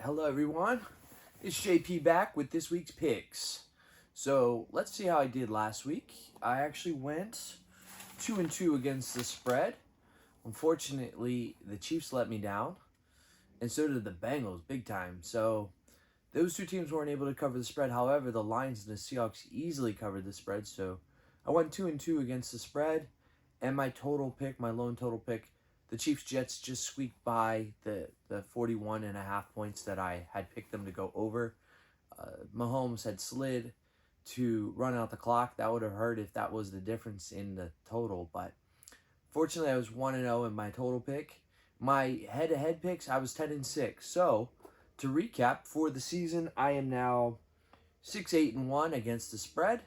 Hello everyone, it's JP back with this week's picks. So let's see how I did last week. I actually went 2-2 against the spread. Unfortunately, the Chiefs let me down, and so did the Bengals big time. So those two teams weren't able to cover the spread. However, the Lions and the Seahawks easily covered the spread. So I went 2-2 against the spread, and my lone total pick, the Chiefs Jets just squeaked by the 41.5 points that I had picked them to go over. Mahomes had slid to run out the clock. That would have hurt if that was the difference in the total. But fortunately, I was 1-0 in my total pick. My head-to-head picks, I was 10-6. So to recap, for the season, I am now 6-8-1 against the spread.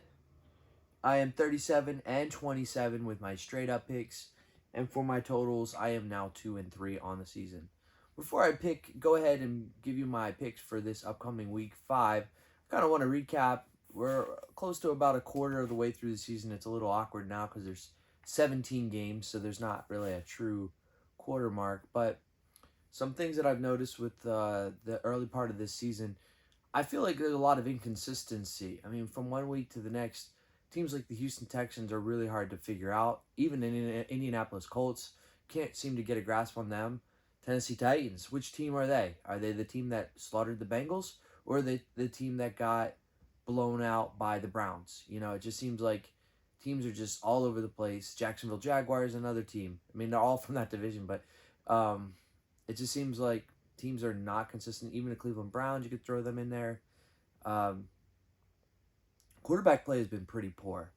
I am 37-27 with my straight-up picks. And for my totals, I am now 2-3 on the season. Before I go ahead and give you my picks for this upcoming week 5, I kind of want to recap. We're close to about a quarter of the way through the season. It's a little awkward now because there's 17 games, so there's not really a true quarter mark. But some things that I've noticed with the early part of this season, I feel like there's a lot of inconsistency. I mean, from one week to the next, teams like the Houston Texans are really hard to figure out. Even in Indianapolis Colts, can't seem to get a grasp on them. Tennessee Titans, which team are they? Are they the team that slaughtered the Bengals, or are they the team that got blown out by the Browns? You know, it just seems like teams are just all over the place. Jacksonville Jaguars, another team. I mean, they're all from that division, but it just seems like teams are not consistent. Even the Cleveland Browns, you could throw them in there. Quarterback play has been pretty poor.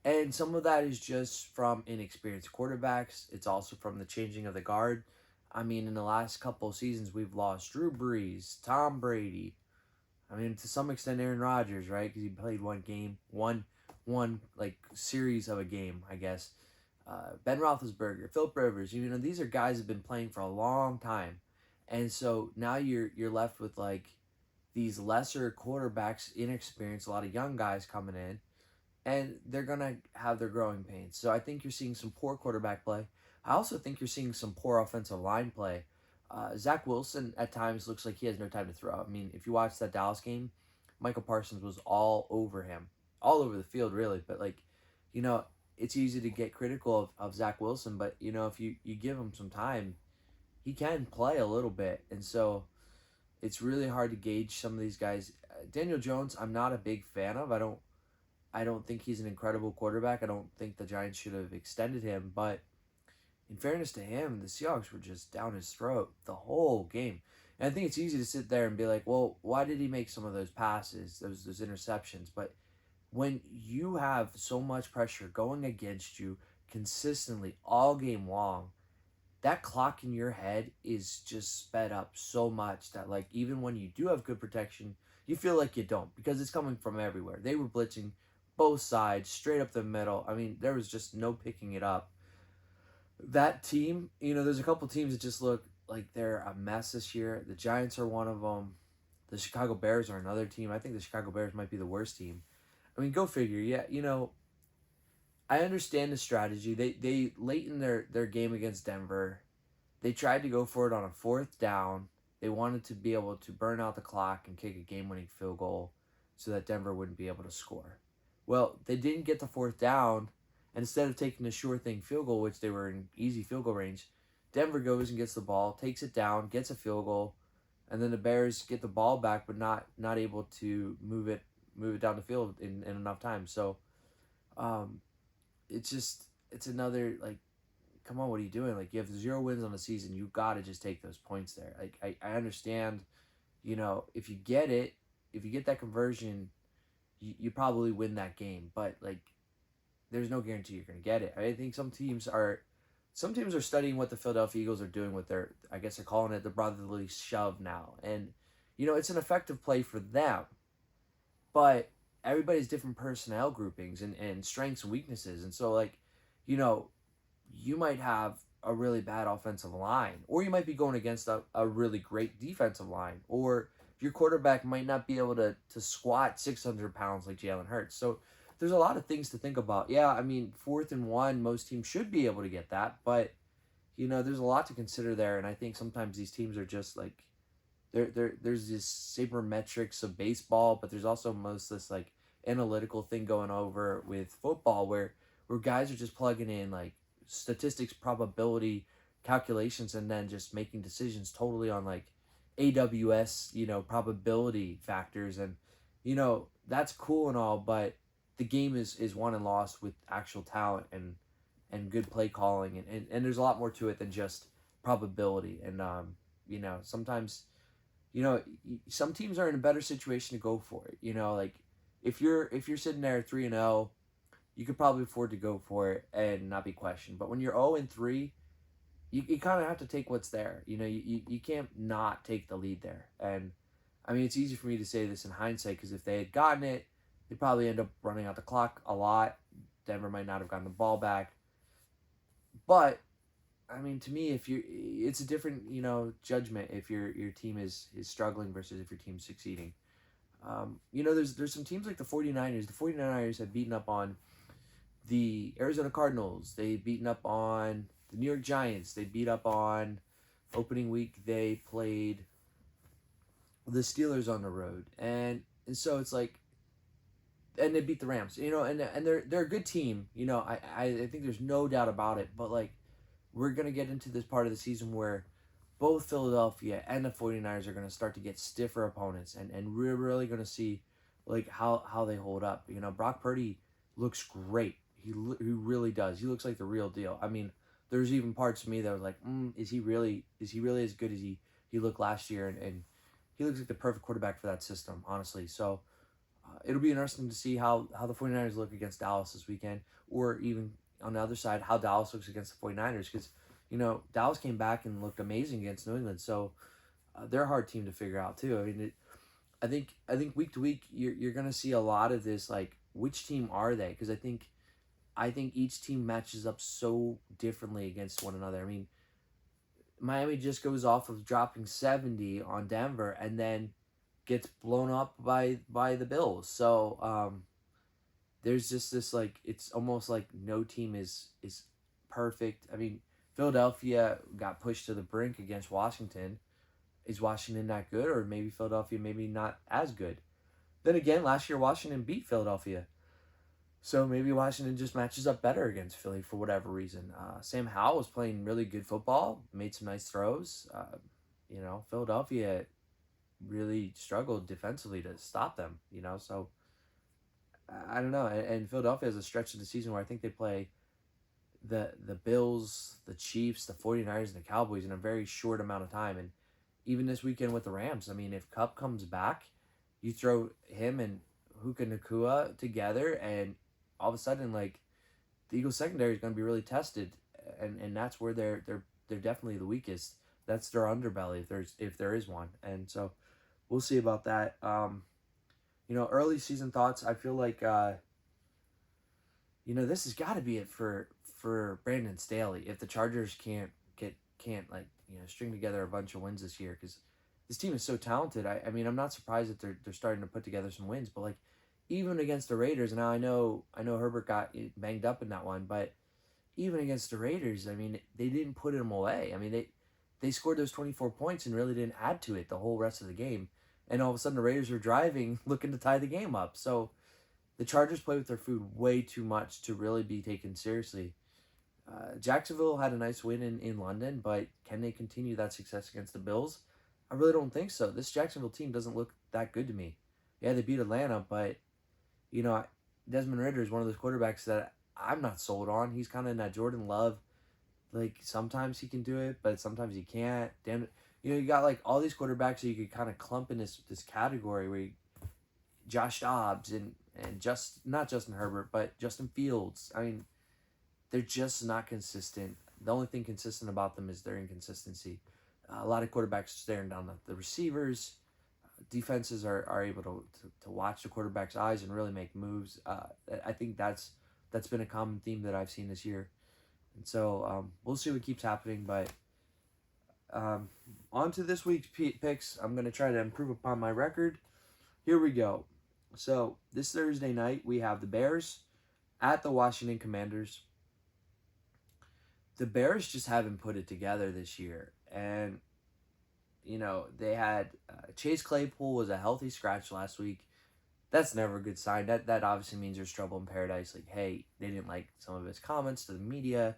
And some of that is just from inexperienced quarterbacks. It's also from the changing of the guard. I mean, in the last couple of seasons, we've lost Drew Brees, Tom Brady. I mean, to some extent, Aaron Rodgers, right? Because he played one game, one like series of a game, I guess. Ben Roethlisberger, Philip Rivers. You know, these are guys who've been playing for a long time, and so now you're left with like these lesser quarterbacks, inexperienced, a lot of young guys coming in, and they're going to have their growing pains. So I think you're seeing some poor quarterback play. I also think you're seeing some poor offensive line play. Zach Wilson at times looks like he has no time to throw. I mean, if you watch that Dallas game, Michael Parsons was all over him, all over the field, really. But, like, you know, it's easy to get critical of Zach Wilson, but, you know, if you give him some time, he can play a little bit. And so it's really hard to gauge some of these guys. Daniel Jones, I'm not a big fan of. I don't think he's an incredible quarterback. I don't think the Giants should have extended him, but in fairness to him, the Seahawks were just down his throat the whole game. And I think it's easy to sit there and be like, well, why did he make some of those passes, those interceptions? But when you have so much pressure going against you consistently all game long, that clock in your head is just sped up so much that, like, even when you do have good protection, you feel like you don't because it's coming from everywhere. They were blitzing both sides, straight up the middle. I mean, there was just no picking it up. That team, you know, there's a couple teams that just look like they're a mess this year. The Giants are one of them. The Chicago Bears are another team. I think the Chicago Bears might be the worst team. I mean, go figure. Yeah, you know, I understand the strategy. They late in their game against Denver, they tried to go for it on a fourth down. They wanted to be able to burn out the clock and kick a game-winning field goal so that Denver wouldn't be able to score. Well, they didn't get the fourth down, and instead of taking the sure thing field goal, which they were in easy field goal range, Denver goes and gets the ball, takes it down, gets a field goal, and then the Bears get the ball back, but not able to move it down the field in enough time. So, it's another, like, come on, what are you doing? Like, you have 0 wins on the season. You got to just take those points there. Like, I understand, you know, if you get that conversion, you probably win that game. But, like, there's no guarantee you're going to get it. I think some teams are studying what the Philadelphia Eagles are doing with their, I guess they're calling it the brotherly shove now. And, you know, it's an effective play for them. But everybody's different personnel groupings and strengths and weaknesses. And so, like, you know, you might have a really bad offensive line, or you might be going against a really great defensive line, or your quarterback might not be able to squat 600 pounds like Jalen Hurts. So there's a lot of things to think about. Yeah, I mean, 4th and 1, most teams should be able to get that, but, you know, there's a lot to consider there, and I think sometimes these teams are just, like, there's this sabermetrics of baseball, but there's also most this like analytical thing going over with football where guys are just plugging in like statistics, probability, calculations, and then just making decisions totally on like AWS, probability factors. And that's cool and all, but the game is won and lost with actual talent and good play calling, and there's a lot more to it than just probability. And sometimes some teams are in a better situation to go for it. Like if you're sitting there 3-0, you could probably afford to go for it and not be questioned. But when you're 0-3, you kind of have to take what's there. You can't not take the lead there. And I mean, it's easy for me to say this in hindsight, because if they had gotten it, they'd probably end up running out the clock a lot. Denver might not have gotten the ball back. But I mean, to me, it's a different judgment if your team is struggling versus if your team's succeeding. There's some teams like the 49ers. The 49ers have beaten up on the Arizona Cardinals. They've beaten up on the New York Giants. They beat up on opening week. They played the Steelers on the road, and so it's like, and they beat the Rams. And they're a good team. I think there's no doubt about it. But like, we're gonna get into this part of the season where both Philadelphia and the 49ers are going to start to get stiffer opponents, and we're really going to see like how they hold up. Brock Purdy looks great. He really does. He looks like the real deal. I mean, there's even parts of me that was like, is he really as good as he looked last year? And he looks like the perfect quarterback for that system, honestly. So it'll be interesting to see how the 49ers look against Dallas this weekend, or even on the other side, how Dallas looks against the 49ers, because Dallas came back and looked amazing against New England. So they're a hard team to figure out too. I mean, I think week to week you're gonna see a lot of this, like, which team are they? Because I think each team matches up so differently against one another. I mean, Miami just goes off of dropping 70 on Denver and then gets blown up by the Bills. So there's just this, like, it's almost like no team is perfect. I mean, Philadelphia got pushed to the brink against Washington. Is Washington that good, or maybe Philadelphia maybe not as good? Then again, last year Washington beat Philadelphia. So maybe Washington just matches up better against Philly for whatever reason. Sam Howell was playing really good football, made some nice throws. Philadelphia really struggled defensively to stop them. So I don't know. And Philadelphia has a stretch of the season where I think they play the Bills, the Chiefs, the 49ers, and the Cowboys in a very short amount of time. And even this weekend with the Rams, I mean, if Kupp comes back, you throw him and Puka Nacua together, and all of a sudden, like, the Eagles secondary is going to be really tested, and that's where they're definitely the weakest. That's their underbelly, if there is one. And so we'll see about that. Early season thoughts. I feel like this has got to be it for Brandon Staley if the Chargers can't string together a bunch of wins this year, because this team is so talented. I mean, I'm not surprised that they're starting to put together some wins, but like, even against the Raiders, now I know Herbert got banged up in that one, but even against the Raiders, I mean, they didn't put him away. I mean, they scored those 24 points and really didn't add to it the whole rest of the game. And all of a sudden the Raiders were driving, looking to tie the game up. So the Chargers play with their food way too much to really be taken seriously. Jacksonville had a nice win in London, but can they continue that success against the Bills? I really don't think so. This Jacksonville team doesn't look that good to me. Yeah, they beat Atlanta, but Desmond Ridder is one of those quarterbacks that I'm not sold on. He's kind of in that Jordan Love, like, sometimes he can do it, but sometimes he can't. Damn it. You got like all these quarterbacks that you could kind of clump in this category where Josh Dobbs and not Justin Herbert, but Justin Fields. I mean, they're just not consistent. The only thing consistent about them is their inconsistency. A lot of quarterbacks staring down the receivers. Defenses are able to watch the quarterback's eyes and really make moves. I think that's been a common theme that I've seen this year. And so we'll see what keeps happening. But on to this week's picks. I'm going to try to improve upon my record. Here we go. So this Thursday night, we have the Bears at the Washington Commanders. The Bears just haven't put it together this year. And, they had Chase Claypool was a healthy scratch last week. That's never a good sign. That obviously means there's trouble in paradise. Like, hey, they didn't like some of his comments to the media.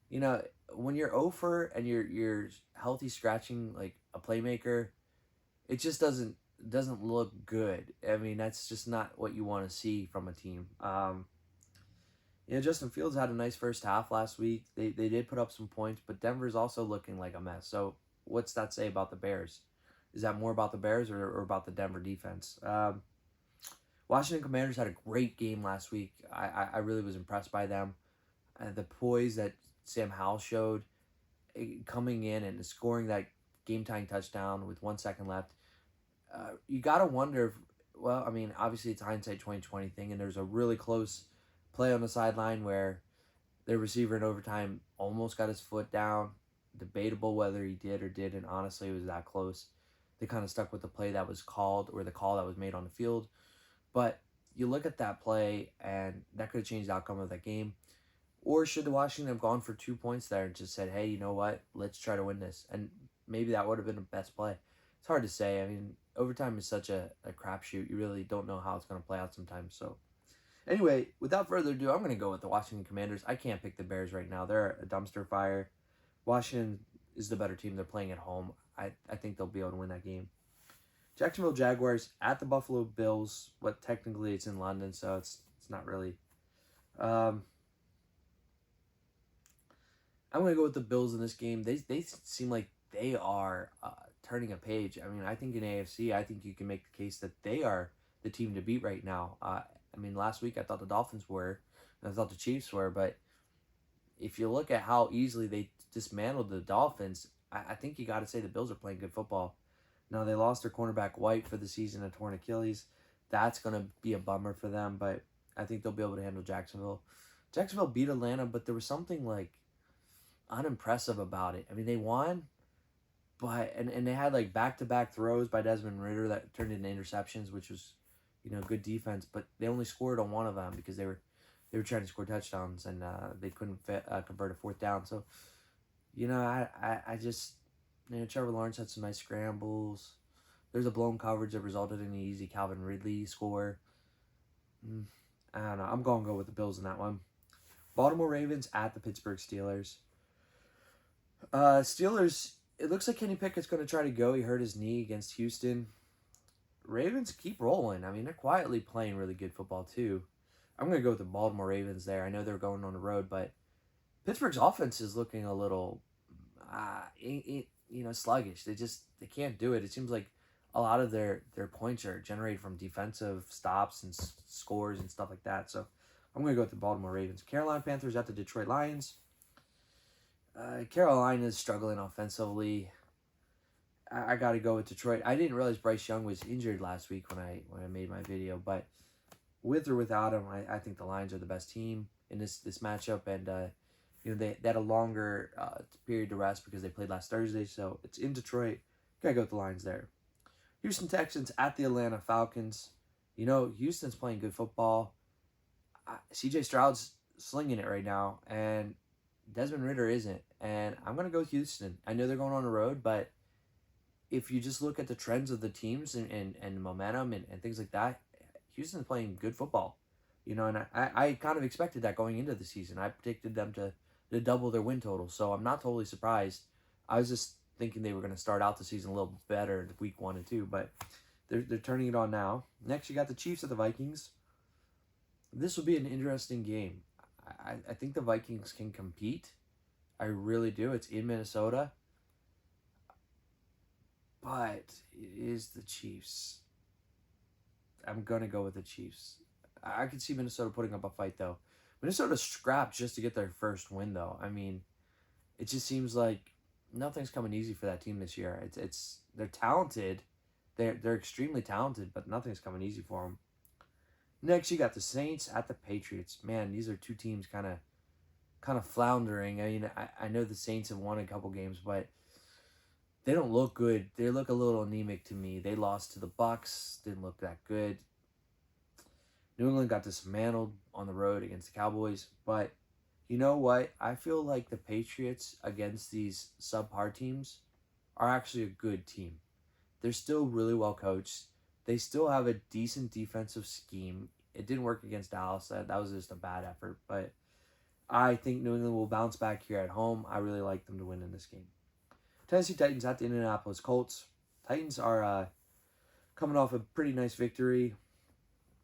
You know, when you're over and you're healthy scratching like a playmaker, it just doesn't look good. I mean, that's just not what you want to see from a team. Justin Fields had a nice first half last week. They did put up some points, but Denver's also looking like a mess. So what's that say about the Bears? Is that more about the Bears or about the Denver defense? Washington Commanders had a great game last week. I really was impressed by them. The poise that Sam Howell showed coming in and scoring that game-tying touchdown with 1 second left. You got to wonder if, well, I mean, obviously it's hindsight 2020 thing, and there's a really close play on the sideline where their receiver in overtime almost got his foot down. Debatable whether he did or didn't. Honestly, it was that close. They kind of stuck with the play that was called or the call that was made on the field. But you look at that play, and that could have changed the outcome of that game. Or should the Washington have gone for 2 points there and just said, hey, you know what? Let's try to win this. And maybe that would have been the best play. It's hard to say. I mean, overtime is such a crapshoot. You really don't know how it's going to play out sometimes. So, anyway, without further ado, I'm going to go with the Washington Commanders. I can't pick the Bears right now. They're a dumpster fire. Washington is the better team. They're playing at home. I think they'll be able to win that game. Jacksonville Jaguars at the Buffalo Bills. But technically it's in London, so it's not really. I'm going to go with the Bills in this game. They seem like they are turning a page. I mean, I think in AFC, I think you can make the case that they are the team to beat right now. I mean, last week I thought the Dolphins were, and I thought the Chiefs were, but if you look at how easily they dismantled the Dolphins, I think you got to say the Bills are playing good football. Now, they lost their cornerback White for the season, a torn Achilles. That's going to be a bummer for them, but I think they'll be able to handle Jacksonville. Jacksonville beat Atlanta, but there was something like unimpressive about it. I mean, they won, but and they had like back-to-back throws by Desmond Ridder that turned into interceptions, which was, good defense, but they only scored on one of them because they were trying to score touchdowns and they couldn't convert a fourth down. So, I just, Trevor Lawrence had some nice scrambles. There's a blown coverage that resulted in an easy Calvin Ridley score. I don't know. I'm going to go with the Bills in that one. Baltimore Ravens at the Pittsburgh Steelers. Steelers, it looks like Kenny Pickett's going to try to go. He hurt his knee against Houston. Ravens keep rolling. I mean, they're quietly playing really good football too. I'm going to go with the Baltimore Ravens there. I know they're going on the road, but Pittsburgh's offense is looking a little, sluggish. They can't do it. It seems like a lot of their points are generated from defensive stops and scores and stuff like that. So I'm going to go with the Baltimore Ravens. Carolina Panthers at the Detroit Lions. Carolina is struggling offensively. I got to go with Detroit. I didn't realize Bryce Young was injured last week when I made my video, but with or without him, I think the Lions are the best team in this matchup, and they had a longer period to rest because they played last Thursday, so it's in Detroit. Gotta go with the Lions there. Houston Texans at the Atlanta Falcons. Houston's playing good football. C.J. Stroud's slinging it right now, and Desmond Ridder isn't, and I'm gonna go with Houston. I know they're going on the road, but if you just look at the trends of the teams and momentum and things like that, Houston's playing good football. And I kind of expected that going into the season. I predicted them to double their win total, so I'm not totally surprised. I was just thinking they were going to start out the season a little better in week 1 and 2, but they're turning it on now. Next, you got the Chiefs at the Vikings. This will be an interesting game. I think the Vikings can compete. I really do. It's in Minnesota. But it is the Chiefs. I'm going to go with the Chiefs. I could see Minnesota putting up a fight, though. Minnesota scrapped just to get their first win, though. I mean, it just seems like nothing's coming easy for that team this year. They're talented. They're extremely talented, but nothing's coming easy for them. Next, you got the Saints at the Patriots. Man, these are two teams kind of floundering. I mean, I know the Saints have won a couple games, but they don't look good. They look a little anemic to me. They lost to the Bucs. Didn't look that good. New England got dismantled on the road against the Cowboys. But you know what? I feel like the Patriots against these subpar teams are actually a good team. They're still really well coached. They still have a decent defensive scheme. It didn't work against Dallas. That was just a bad effort. But I think New England will bounce back here at home. I really like them to win in this game. Tennessee Titans at the Indianapolis Colts. Titans are coming off a pretty nice victory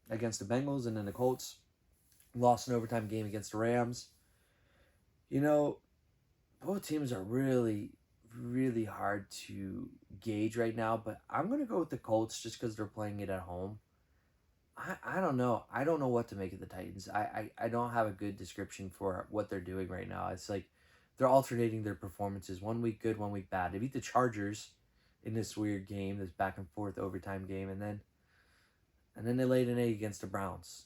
against the Bengals, and then the Colts lost an overtime game against the Rams. You know, both teams are really, really hard to gauge right now, but I'm going to go with the Colts just because they're playing it at home. I don't know. I don't know what to make of the Titans. I don't have a good description for what they're doing right now. It's like they're alternating their performances. 1 week good, 1 week bad. They beat the Chargers in this weird game, this back and forth overtime game, and then they laid an egg against the Browns.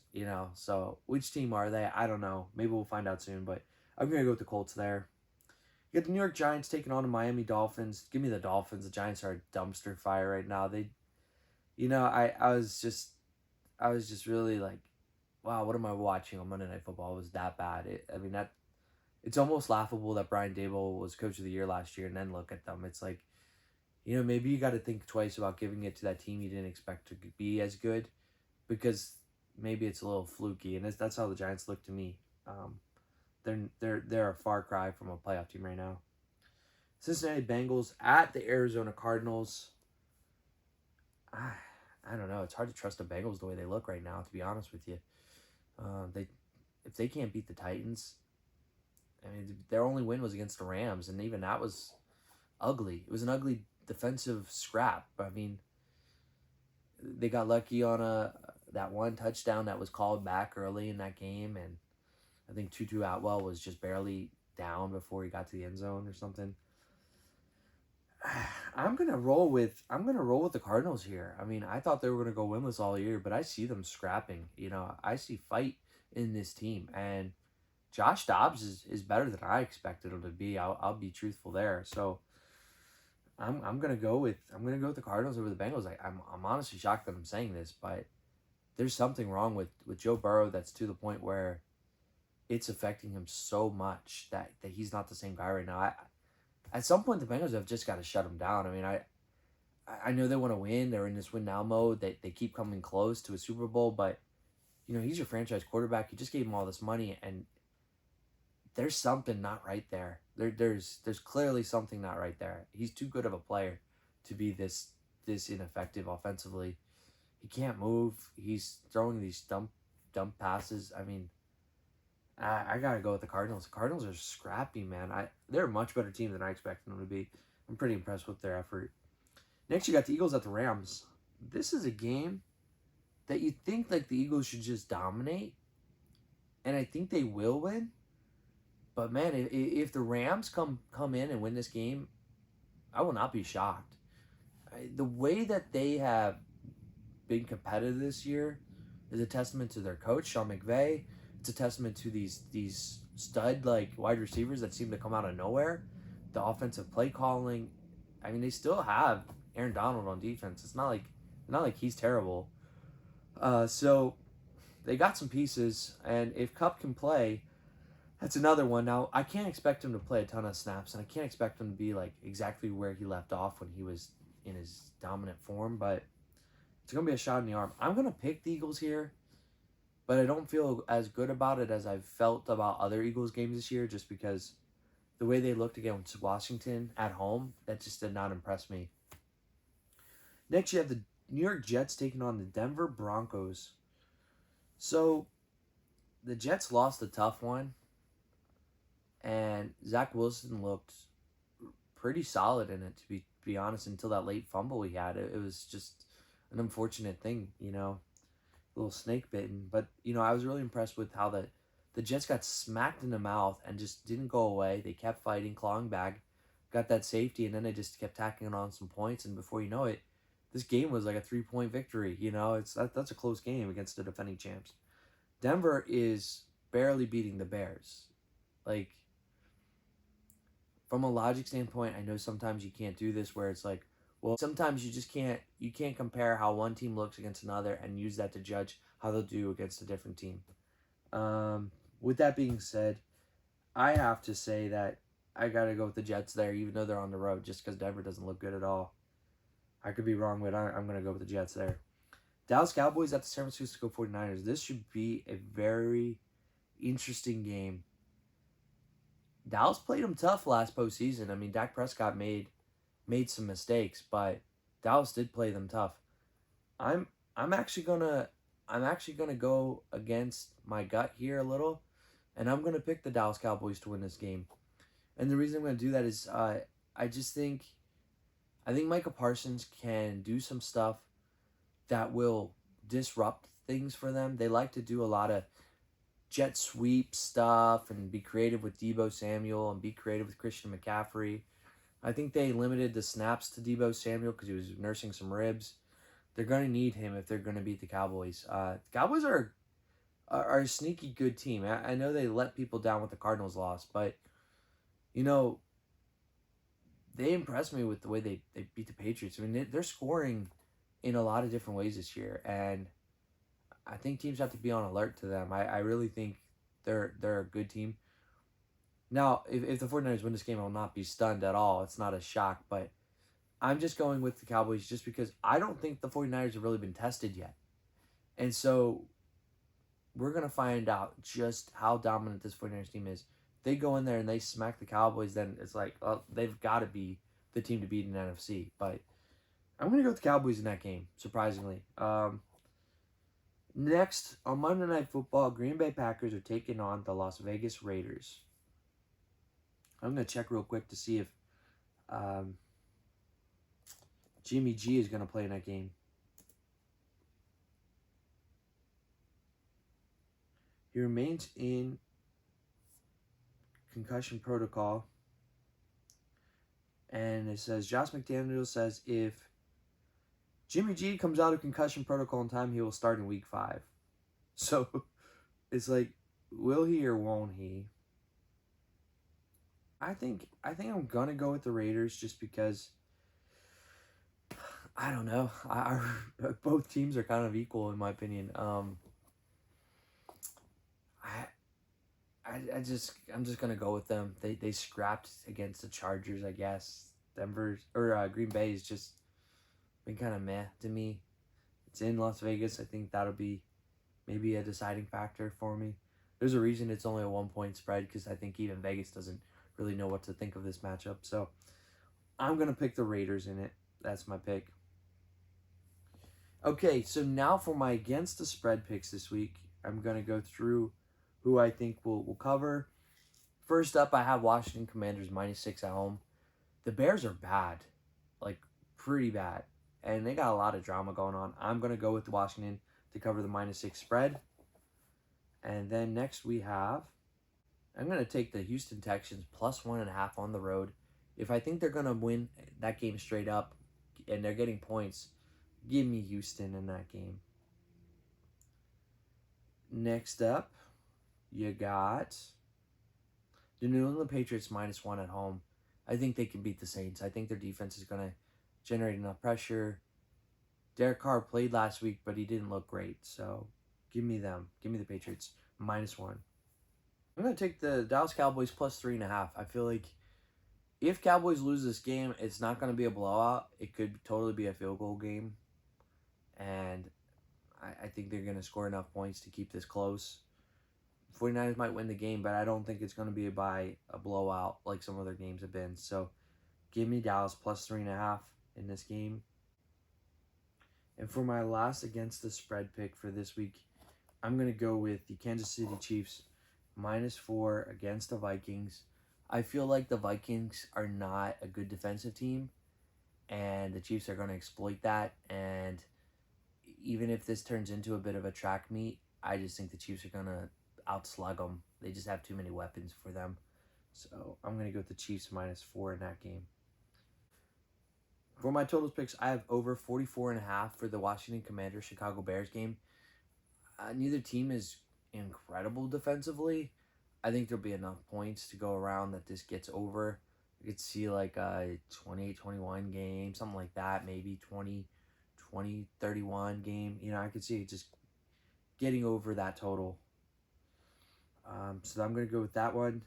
So which team are they? I don't know. Maybe we'll find out soon, but I'm gonna go with the Colts there. You get the New York Giants taking on the Miami Dolphins. Give me the Dolphins. The Giants are a dumpster fire right now. I was just really like, wow, what am I watching on Monday Night Football? It was that bad. It's almost laughable that Brian Daboll was Coach of the Year last year, and then look at them. It's like, maybe you got to think twice about giving it to that team you didn't expect to be as good, because maybe it's a little fluky, and that's how the Giants look to me. They're a far cry from a playoff team right now. Cincinnati Bengals at the Arizona Cardinals. I don't know. It's hard to trust the Bengals the way they look right now, to be honest with you. If they can't beat the Titans, I mean, their only win was against the Rams, and even that was ugly. It was an ugly defensive scrap. I mean, they got lucky on that one touchdown that was called back early in that game, and I think Tutu Atwell was just barely down before he got to the end zone or something. I'm gonna roll with the Cardinals here. I mean, I thought they were gonna go winless all year, but I see them scrapping. I see fight in this team, and Josh Dobbs is better than I expected him to be. I'll be truthful there. So I'm gonna go with the Cardinals over the Bengals. I'm honestly shocked that I'm saying this, but there's something wrong with Joe Burrow that's to the point where it's affecting him so much that he's not the same guy right now. At some point, the Bengals have just got to shut him down. I mean, I know they want to win. They're in this win now mode. They keep coming close to a Super Bowl, but he's your franchise quarterback. You just gave him all this money, and there's something not right there. There's clearly something not right there. He's too good of a player to be this ineffective offensively. He can't move. He's throwing these dump passes. I mean, I gotta go with the Cardinals. The Cardinals are scrappy, man. They're a much better team than I expected them to be. I'm pretty impressed with their effort. Next, you got the Eagles at the Rams. This is a game that you think like the Eagles should just dominate, and I think they will win. But man, if the Rams come in and win this game, I will not be shocked. The way that they have been competitive this year is a testament to their coach, Sean McVay. It's a testament to these stud wide receivers that seem to come out of nowhere. The offensive play calling. I mean, they still have Aaron Donald on defense. It's not like he's terrible. So they got some pieces, and if Kupp can play, that's another one. Now, I can't expect him to play a ton of snaps, and I can't expect him to be exactly where he left off when he was in his dominant form, but it's going to be a shot in the arm. I'm going to pick the Eagles here, but I don't feel as good about it as I've felt about other Eagles games this year, just because the way they looked against Washington at home, that just did not impress me. Next, you have the New York Jets taking on the Denver Broncos. So, the Jets lost a tough one, and Zach Wilson looked pretty solid in it, to be honest, until that late fumble he had. It was just an unfortunate thing, a little snake bitten. But, I was really impressed with how the Jets got smacked in the mouth and just didn't go away. They kept fighting, clawing back, got that safety, and then they just kept tacking on some points. And before you know it, this game was like a 3-point victory. That's a close game against the defending champs. Denver is barely beating the Bears. From a logic standpoint, I know sometimes you can't do this where it's sometimes you just can't compare how one team looks against another and use that to judge how they'll do against a different team. With that being said, I have to say that I got to go with the Jets there, even though they're on the road, just because Denver doesn't look good at all. I could be wrong, but I'm going to go with the Jets there. Dallas Cowboys at the San Francisco 49ers. This should be a very interesting game. Dallas played them tough last postseason. I mean, Dak Prescott made some mistakes, but Dallas did play them tough. I'm I'm actually gonna go against my gut here a little, and I'm gonna pick the Dallas Cowboys to win this game. And the reason I'm gonna do that is I just think Micah Parsons can do some stuff that will disrupt things for them. They like to do a lot of jet sweep stuff and be creative with Deebo Samuel and be creative with Christian McCaffrey. I think they limited the snaps to Deebo Samuel because he was nursing some ribs. They're going to need him if they're going to beat the Cowboys. The Cowboys are a sneaky good team. I know they let people down with the Cardinals loss, but, you know, they impressed me with the way they beat the Patriots. I mean, they're scoring in a lot of different ways this year, and I think teams have to be on alert to them. I really think they're a good team. Now, if the 49ers win this game, I will not be stunned at all. It's not a shock, but I'm just going with the Cowboys just because I don't think the 49ers have really been tested yet. And so we're going to find out just how dominant this 49ers team is. If they go in there and they smack the Cowboys, then it's like, oh, they've got to be the team to beat in the NFC. But I'm going to go with the Cowboys in that game, surprisingly. Next, on Monday Night Football, Green Bay Packers are taking on the Las Vegas Raiders. I'm going to check real quick to see if Jimmy G is going to play in that game. He remains in concussion protocol. And it says, Josh McDaniels says if Jimmy G comes out of concussion protocol in time, he will start in week 5. So it's like, will he or won't he? I think I'm gonna go with the Raiders just because I don't know. Both teams are kind of equal in my opinion. I'm just gonna go with them. They scrapped against the Chargers, I guess. Green Bay has just been kind of meh to me. It's in Las Vegas. I think that'll be maybe a deciding factor for me. There's a reason it's only a 1-point spread because I think even Vegas doesn't really know what to think of this matchup. So I'm gonna pick the Raiders in it. That's my pick. Okay, so now for my against the spread picks this week, I'm gonna go through who I think will cover. First up, I have Washington Commanders -6 at home. The Bears are bad, like pretty bad, and they got a lot of drama going on. I'm going to go with Washington to cover the -6 spread. And then next I'm going to take the Houston Texans +1.5 on the road. If I think they're going to win that game straight up and they're getting points, give me Houston in that game. Next up, you got the New England Patriots -1 at home. I think they can beat the Saints. I think their defense is going to generate enough pressure. Derek Carr played last week, but he didn't look great. So give me them. Give me the Patriots -1. I'm going to take the Dallas Cowboys +3.5. I feel like if Cowboys lose this game, it's not going to be a blowout. It could totally be a field goal game. And I think they're going to score enough points to keep this close. 49ers might win the game, but I don't think it's going to be by a blowout like some other games have been. So give me Dallas +3.5 in this game. And for my last against the spread pick for this week, I'm going to go with the Kansas City Chiefs -4 against the Vikings. I feel like the Vikings are not a good defensive team, and the Chiefs are going to exploit that. And even if this turns into a bit of a track meet, I just think the Chiefs are going to outslug them. They just have too many weapons for them. So I'm going to go with the Chiefs -4 in that game. For my totals picks, I have over 44.5 for the Washington Commanders Chicago Bears game. Neither team is incredible defensively. I think there'll be enough points to go around that this gets over. I could see like a 28-21 game, something like that, maybe 20-31 game. You know, I could see it just getting over that total. So I'm going to go with that one.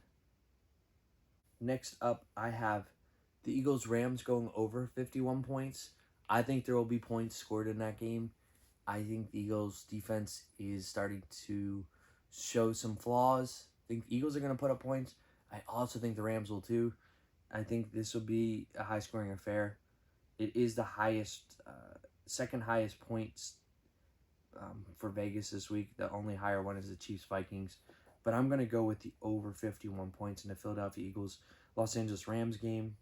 Next up, I have the Eagles-Rams going over 51 points. I think there will be points scored in that game. I think the Eagles' defense is starting to show some flaws. I think the Eagles are going to put up points. I also think the Rams will too. I think this will be a high-scoring affair. It is the highest, second highest points for Vegas this week. The only higher one is the Chiefs-Vikings. But I'm going to go with the over 51 points in the Philadelphia Eagles-Los Angeles Rams game.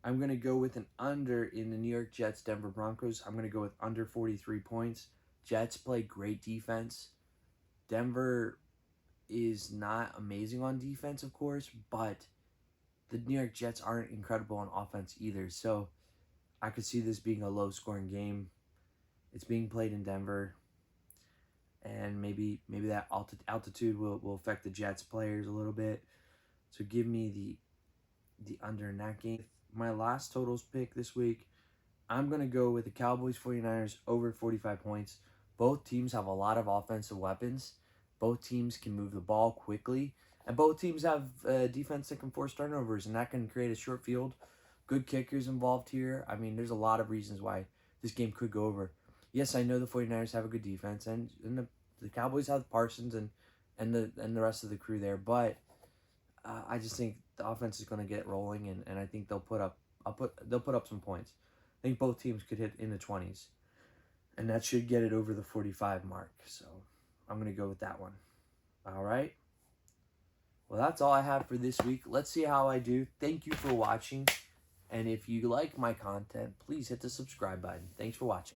I'm going to go with an under in the New York Jets-Denver Broncos. I'm going to go with under 43 points. Jets play great defense. Denver is not amazing on defense, of course, but the New York Jets aren't incredible on offense either. So I could see this being a low-scoring game. It's being played in Denver, and maybe that altitude will affect the Jets players a little bit. So give me the under in that game. My last totals pick this week, I'm going to go with the Cowboys 49ers over 45 points. Both teams have a lot of offensive weapons. Both teams can move the ball quickly. And both teams have defense that can force turnovers, and that can create a short field. Good kickers involved here. I mean, there's a lot of reasons why this game could go over. Yes, I know the 49ers have a good defense, and the Cowboys have Parsons and the rest of the crew there, but I just think the offense is going to get rolling, and I think they'll put up some points. I think both teams could hit in the 20s, and that should get it over the 45 mark. So I'm going to go with that one. All right. Well, that's all I have for this week. Let's see how I do. Thank you for watching, and if you like my content, please hit the subscribe button. Thanks for watching.